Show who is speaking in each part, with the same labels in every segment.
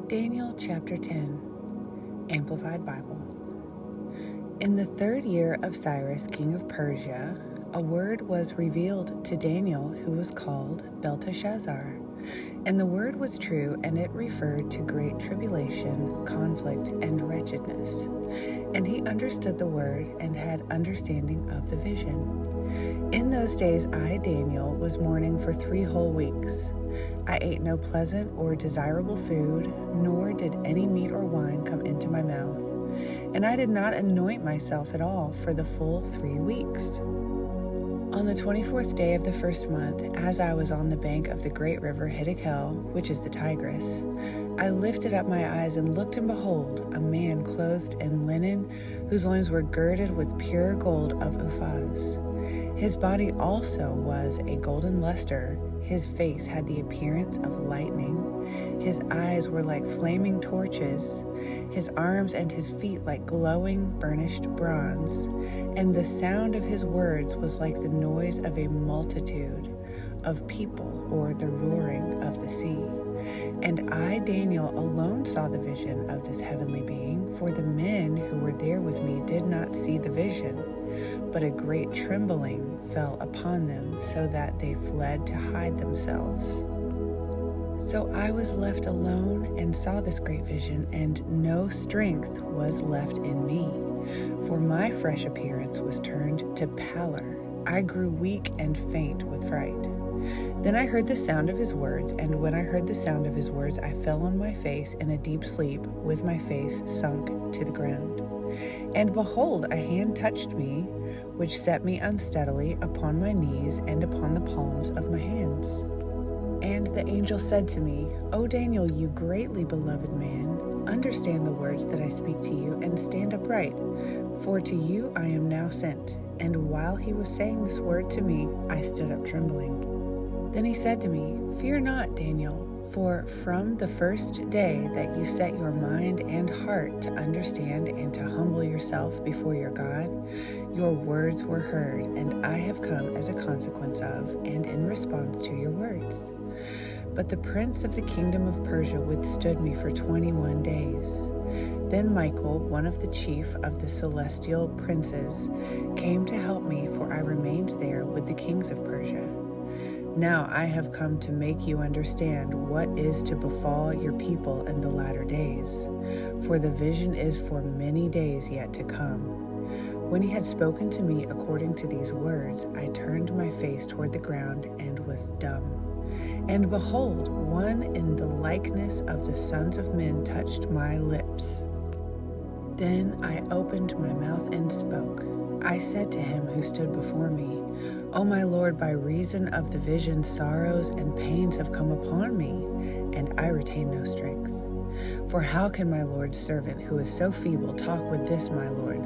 Speaker 1: Daniel chapter 10, Amplified Bible. In the 3rd year of Cyrus, king of Persia, a word was revealed to Daniel, who was called Belteshazzar. And the word was true, and it referred to great tribulation, conflict, and wretchedness. And he understood the word and had understanding of the vision. In those days I, Daniel, was mourning for 3 whole weeks. I ate no pleasant or desirable food, nor did any meat or wine come into my mouth. And I did not anoint myself at all for the full 3 weeks. On the 24th day of the 1st month, as I was on the bank of the great river Hiddekel, which is the Tigris, I lifted up my eyes and looked, and behold, a man clothed in linen, whose loins were girded with pure gold of Uphaz. His body also was a golden luster. His face had the appearance of lightning. His eyes were like flaming torches. His arms and his feet like glowing burnished bronze. And the sound of his words was like the noise of a multitude of people, or the roaring of the sea. And I, Daniel, alone saw the vision of this heavenly being, for the men who were there with me did not see the vision. But a great trembling fell upon them, so that they fled to hide themselves. So I was left alone and saw this great vision, and no strength was left in me, for my fresh appearance was turned to pallor. I grew weak and faint with fright. Then I heard the sound of his words, and when I heard the sound of his words, I fell on my face in a deep sleep, with my face sunk to the ground. And behold, a hand touched me, which set me unsteadily upon my knees and upon the palms of my hands. And the angel said to me, O Daniel, you greatly beloved man, understand the words that I speak to you, and stand upright, for to you I am now sent. And while he was saying this word to me, I stood up trembling. Then he said to me, Fear not, Daniel, for from the first day that you set your mind and heart to understand and to humble yourself before your God, your words were heard, and I have come as a consequence of and in response to your words. But the prince of the kingdom of Persia withstood me for 21 days. Then Michael, one of the chief of the celestial princes, came to help me, for I remained there with the kings of Persia. Now I have come to make you understand what is to befall your people in the latter days, for the vision is for many days yet to come. When he had spoken to me according to these words, I turned my face toward the ground and was dumb. And behold, one in the likeness of the sons of men touched my lips. Then I opened my mouth and spoke. I said to him who stood before me, O my Lord, by reason of the vision, sorrows and pains have come upon me, and I retain no strength. For how can my Lord's servant, who is so feeble, talk with this my Lord?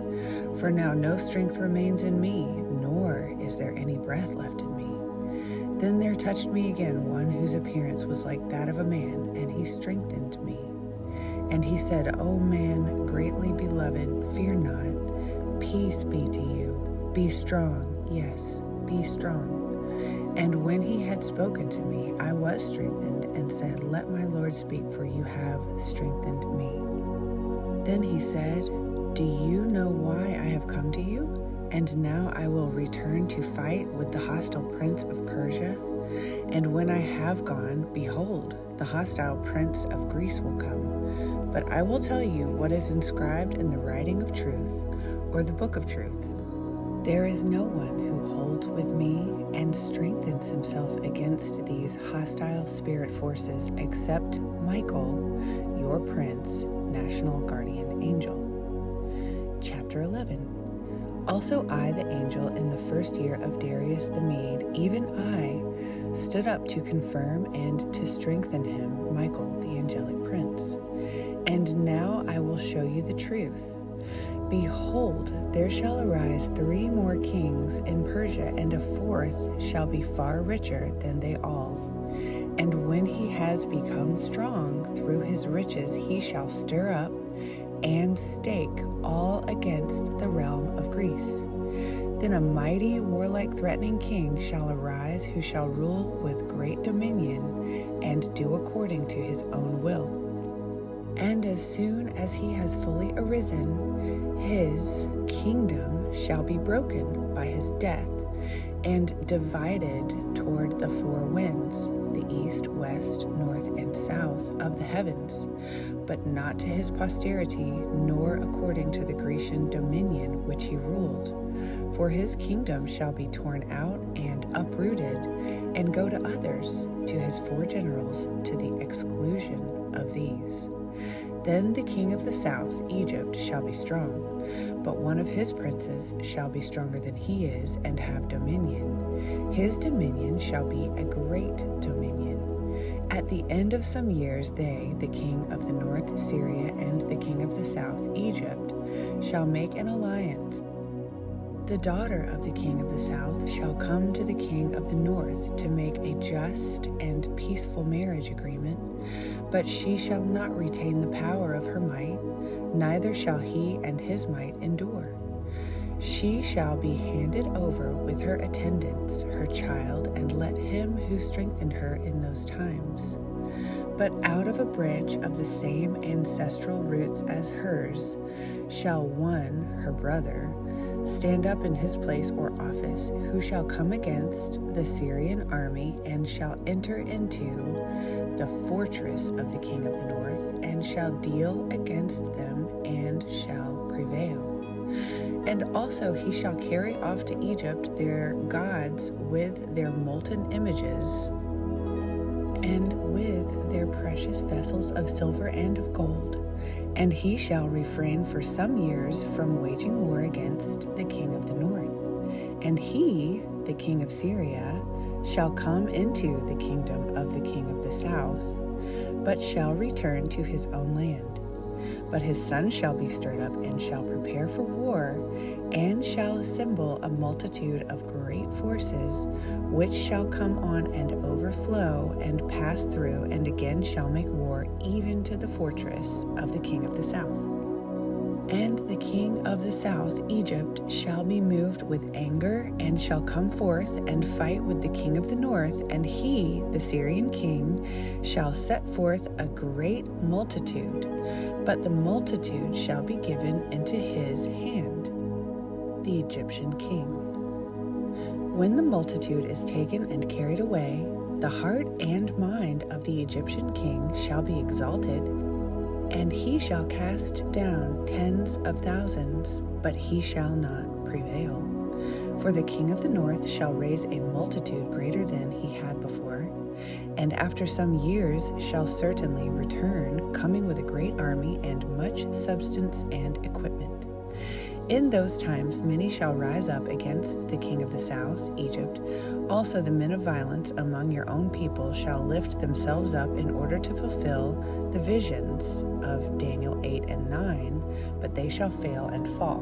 Speaker 1: For now no strength remains in me, nor is there any breath left in me. Then there touched me again one whose appearance was like that of a man, and he strengthened me. And he said, O man, greatly beloved, fear not. Peace be to you. Be strong, yes, be strong. And when he had spoken to me, I was strengthened, and said, Let my Lord speak, for you have strengthened me. Then he said, Do you know why I have come to you? And now I will return to fight with the hostile prince of Persia. And when I have gone, behold, the hostile prince of Greece will come. But I will tell you what is inscribed in the writing of truth, or the book of truth. There is no one who holds with me and strengthens himself against these hostile spirit forces except Michael, your prince, national guardian angel. Chapter 11. Also I, the angel, in the 1st year of Darius the Mede, even I, stood up to confirm and to strengthen him, Michael, the angelic prince. And now I will show you the truth. Behold, there shall arise 3 more kings in Persia, and a 4th shall be far richer than they all. And when he has become strong through his riches, he shall stir up and stake all against the realm of Greece. Then a mighty, warlike, threatening king shall arise, who shall rule with great dominion and do according to his own will. And as soon as he has fully arisen, his kingdom shall be broken by his death, and divided toward the four winds, the east, west, north, and south of the heavens, but not to his posterity, nor according to the Grecian dominion which he ruled. For his kingdom shall be torn out and uprooted, and go to others, to his four generals, to the exclusion of these. Then the king of the south, Egypt, shall be strong, but one of his princes shall be stronger than he is, and have dominion. His dominion shall be a great dominion. At the end of some years, they, the king of the north, Syria, and the king of the south, Egypt, shall make an alliance. The daughter of the king of the south shall come to the king of the north to make a just and peaceful marriage agreement, but she shall not retain the power of her might, neither shall he and his might endure. She shall be handed over with her attendants, her child, and let him who strengthened her in those times. But out of a branch of the same ancestral roots as hers shall one, her brother, stand up in his place or office, who shall come against the Syrian army, and shall enter into the fortress of the king of the north, and shall deal against them, and shall prevail. And also he shall carry off to Egypt their gods with their molten images, and with their precious vessels of silver and of gold. And he shall refrain for some years from waging war against the king of the north. And he, the king of Syria, shall come into the kingdom of the king of the south, but shall return to his own land. But his son shall be stirred up, and shall prepare for war, and shall assemble a multitude of great forces, which shall come on and overflow, and pass through, and again shall make war, even to the fortress of the king of the south. And the king of the south, Egypt, shall be moved with anger, and shall come forth and fight with the king of the north, and he, the Syrian king, shall set forth a great multitude, but the multitude shall be given into his hand, the Egyptian king. When the multitude is taken and carried away, the heart and mind of the Egyptian king shall be exalted, and he shall cast down tens of thousands, but he shall not prevail. For the king of the north shall raise a multitude greater than he had before, and after some years shall certainly return, coming with a great army and much substance and equipment. In those times many shall rise up against the king of the south, Egypt. Also the men of violence among your own people shall lift themselves up in order to fulfill the visions of Daniel 8 and 9, but they shall fail and fall.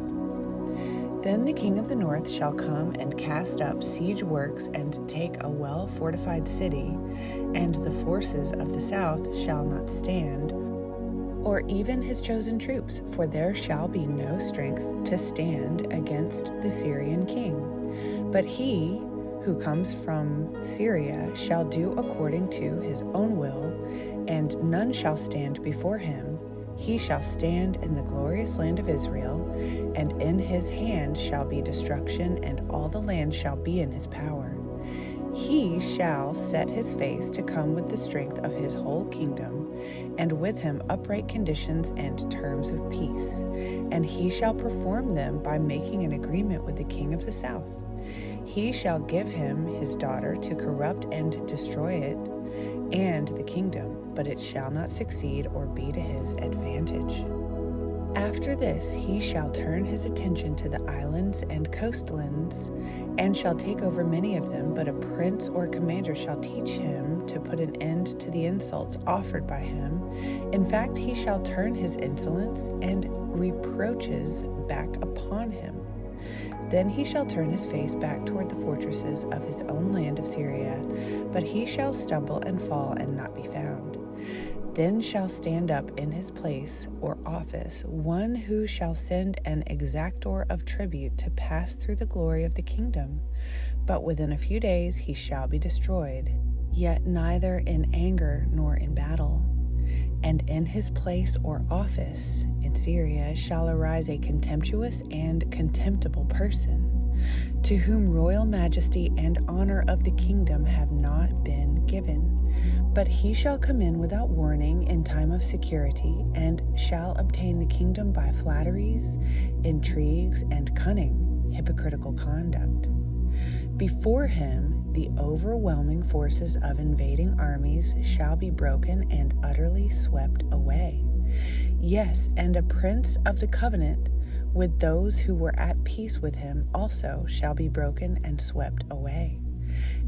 Speaker 1: Then the king of the north shall come and cast up siege works and take a well-fortified city, and the forces of the south shall not stand, or even his chosen troops, for there shall be no strength to stand against the Syrian king. But he who comes from Syria shall do according to his own will, and none shall stand before him. He shall stand in the glorious land of Israel, and in his hand shall be destruction, and all the land shall be in his power. He shall set his face to come with the strength of his whole kingdom, and with him upright conditions and terms of peace. And he shall perform them by making an agreement with the king of the south. He shall give him his daughter to corrupt and destroy it, and the kingdom, but it shall not succeed or be to his advantage. After this he shall turn his attention to the islands and coastlands, and shall take over many of them, but a prince or commander shall teach him to put an end to the insults offered by him. In fact, he shall turn his insolence and reproaches back upon him. Then he shall turn his face back toward the fortresses of his own land of Syria, but he shall stumble and fall and not be found. Then shall stand up in his place or office one who shall send an exactor of tribute to pass through the glory of the kingdom. But within a few days he shall be destroyed, yet neither in anger nor in battle. And in his place or office in Syria shall arise a contemptuous and contemptible person, to whom royal majesty and honor of the kingdom have not been given. But he shall come in without warning in time of security, and shall obtain the kingdom by flatteries, intrigues, and cunning, hypocritical conduct. Before him the overwhelming forces of invading armies shall be broken and utterly swept away. Yes, and a prince of the covenant with those who were at peace with him also shall be broken and swept away.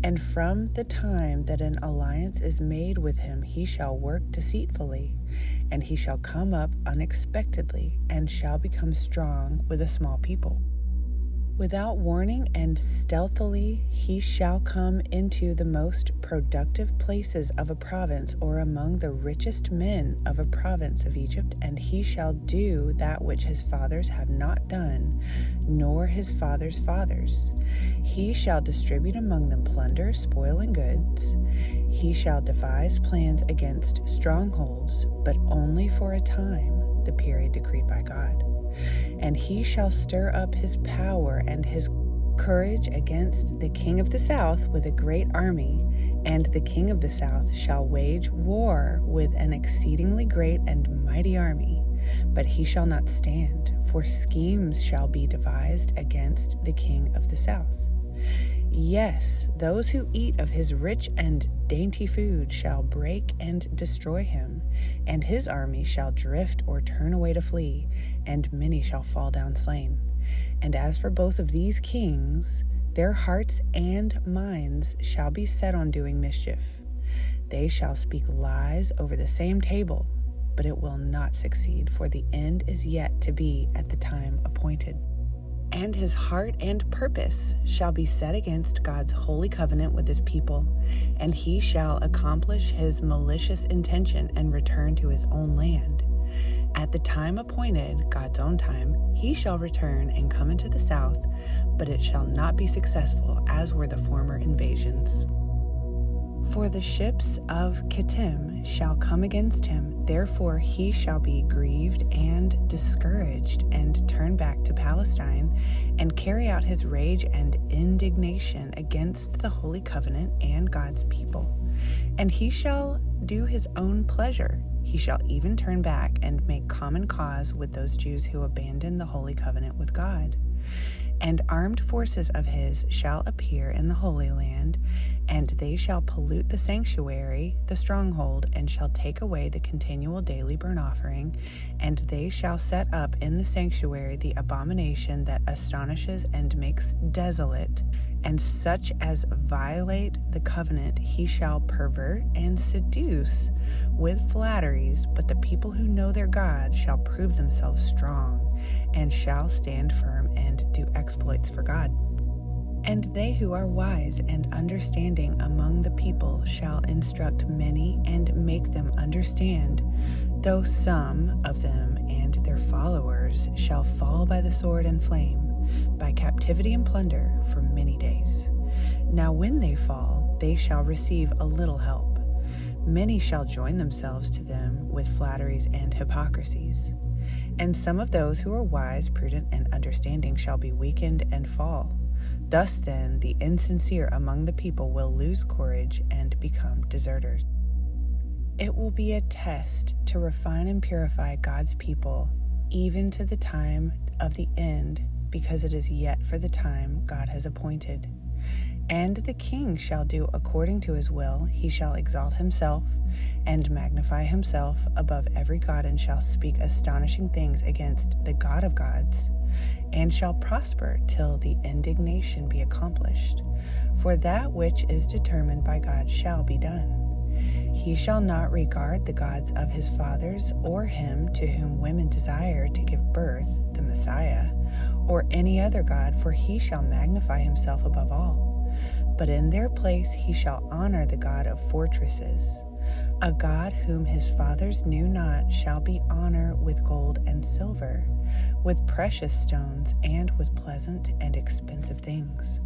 Speaker 1: And from the time that an alliance is made with him, he shall work deceitfully, and he shall come up unexpectedly, and shall become strong with a small people. Without warning and stealthily he shall come into the most productive places of a province, or among the richest men of a province of Egypt, and he shall do that which his fathers have not done, nor his fathers' fathers. He shall distribute among them plunder, spoil, and goods. He shall devise plans against strongholds, but only for a time, the period decreed by God. And he shall stir up his power and his courage against the king of the south with a great army, and the king of the south shall wage war with an exceedingly great and mighty army. But he shall not stand, for schemes shall be devised against the king of the south. Yes, those who eat of his rich and dainty food shall break and destroy him, and his army shall drift or turn away to flee, and many shall fall down slain. And as for both of these kings, their hearts and minds shall be set on doing mischief. They shall speak lies over the same table, but it will not succeed, for the end is yet to be at the time appointed. And his heart and purpose shall be set against God's holy covenant with his people, and he shall accomplish his malicious intention and return to his own land. At the time appointed, God's own time, he shall return and come into the south, but it shall not be successful as were the former invasions. For the ships of Kittim shall come against him, therefore he shall be grieved and discouraged, and turn back to Palestine, and carry out his rage and indignation against the holy covenant and God's people. And he shall do his own pleasure. He shall even turn back and make common cause with those Jews who abandon the holy covenant with God. And armed forces of his shall appear in the Holy Land, and they shall pollute the sanctuary, the stronghold, and shall take away the continual daily burnt offering, and they shall set up in the sanctuary the abomination that astonishes and makes desolate, and such as violate the covenant he shall pervert and seduce with flatteries, but the people who know their God shall prove themselves strong, and shall stand firm and do exploits for God. And they who are wise and understanding among the people shall instruct many and make them understand, though some of them and their followers shall fall by the sword and flame, by captivity and plunder for many days. Now when they fall, they shall receive a little help. Many shall join themselves to them with flatteries and hypocrisies. And some of those who are wise, prudent, and understanding shall be weakened and fall. Thus then the insincere among the people will lose courage and become deserters. It will be a test to refine and purify God's people, even to the time of the end, because it is yet for the time God has appointed. And the king shall do according to his will. He shall exalt himself and magnify himself above every god, and shall speak astonishing things against the God of gods, and shall prosper till the indignation be accomplished. For that which is determined by God shall be done. He shall not regard the gods of his fathers, or him to whom women desire to give birth, the Messiah, or any other god, for he shall magnify himself above all. But in their place he shall honor the God of fortresses. A God whom his fathers knew not shall be honor with gold and silver, with precious stones, and with pleasant and expensive things.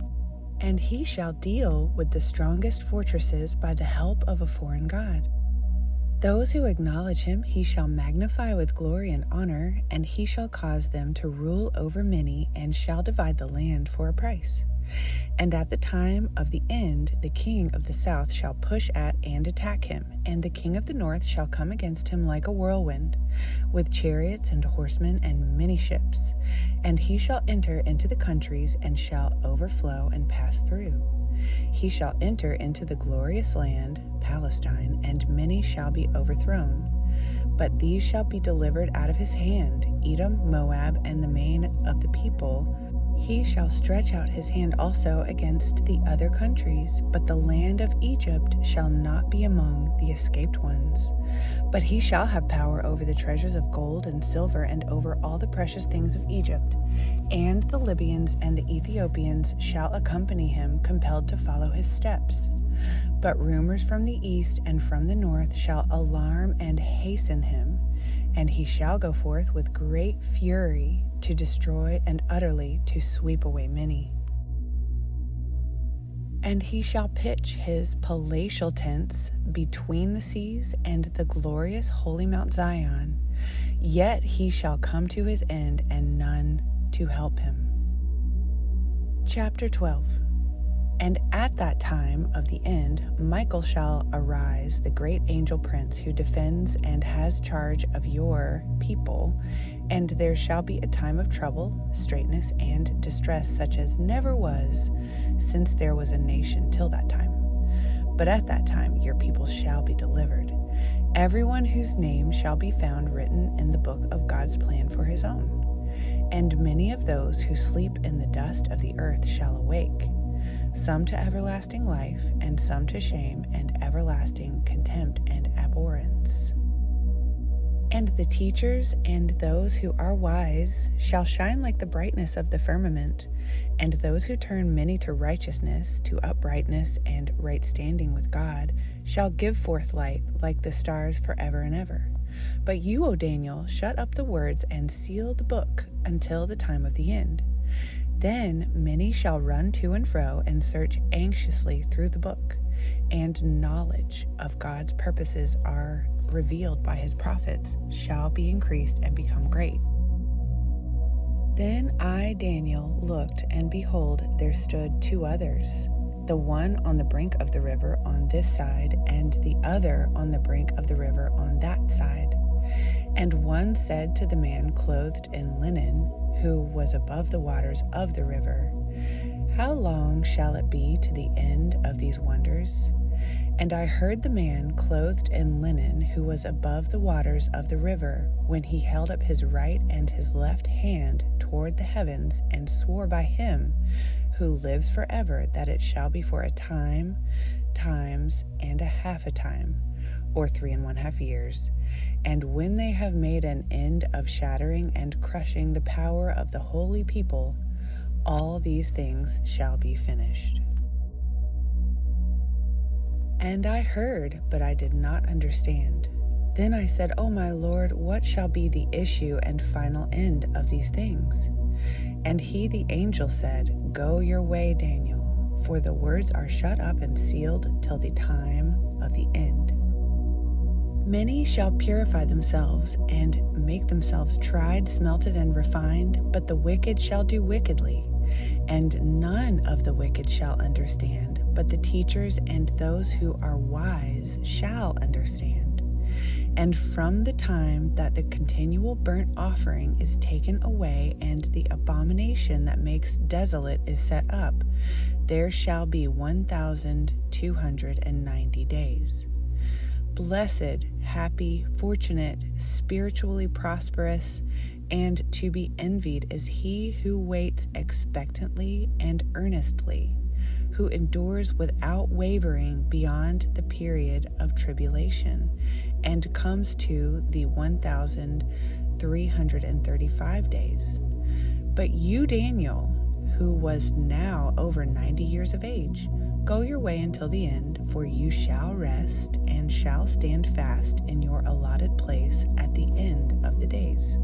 Speaker 1: And he shall deal with the strongest fortresses by the help of a foreign god. Those who acknowledge him he shall magnify with glory and honor, and he shall cause them to rule over many, and shall divide the land for a price. And at the time of the end, the king of the south shall push at and attack him, and the king of the north shall come against him like a whirlwind, with chariots and horsemen and many ships. And he shall enter into the countries, and shall overflow and pass through. He shall enter into the glorious land, Palestine, and many shall be overthrown. But these shall be delivered out of his hand, Edom, Moab, and the main of the people. He shall stretch out his hand also against the other countries, but the land of Egypt shall not be among the escaped ones. But he shall have power over the treasures of gold and silver, and over all the precious things of Egypt. And the Libyans and the Ethiopians shall accompany him, compelled to follow his steps. But rumors from the east and from the north shall alarm and hasten him, and he shall go forth with great fury to destroy and utterly to sweep away many. And he shall pitch his palatial tents between the seas and the glorious holy Mount Zion. Yet he shall come to his end, and none to help him. Chapter 12. And at that time of the end, Michael shall arise, the great angel prince who defends and has charge of your people. And there shall be a time of trouble, straitness, and distress, such as never was since there was a nation till that time. But at that time your people shall be delivered, everyone whose name shall be found written in the book of God's plan for his own. And many of those who sleep in the dust of the earth shall awake, some to everlasting life, and some to shame and everlasting contempt and abhorrence. And the teachers and those who are wise shall shine like the brightness of the firmament, and those who turn many to righteousness, to uprightness and right standing with God, shall give forth light like the stars forever and ever. But you, O Daniel, shut up the words and seal the book until the time of the end. Then many shall run to and fro and search anxiously through the book, and knowledge of God's purposes are revealed by his prophets shall be increased and become great. Then I, Daniel, looked, and behold, there stood two others, the one on the brink of the river on this side, and the other on the brink of the river on that side. And one said to the man clothed in linen, who was above the waters of the river, How long shall it be to the end of these wonders? And I heard the man clothed in linen, who was above the waters of the river, when he held up his right and his left hand toward the heavens, and swore by him who lives forever that it shall be for a time, times, and a half a time, or 3½ years. And when they have made an end of shattering and crushing the power of the holy people, all these things shall be finished. And I heard, but I did not understand. Then I said, O my Lord, what shall be the issue and final end of these things? And he, the angel, said, Go your way, Daniel, for the words are shut up and sealed till the time of the end. Many shall purify themselves and make themselves tried, smelted, and refined, but the wicked shall do wickedly. And none of the wicked shall understand, but the teachers and those who are wise shall understand. And from the time that the continual burnt offering is taken away, and the abomination that makes desolate is set up, there shall be 1,290 days. Blessed, happy, fortunate, spiritually prosperous, and to be envied is he who waits expectantly and earnestly, who endures without wavering beyond the period of tribulation, and comes to the 1,335 days. But you, Daniel, who was now over 90 years of age, go your way until the end, for you shall rest and shall stand fast in your allotted place at the end of the days.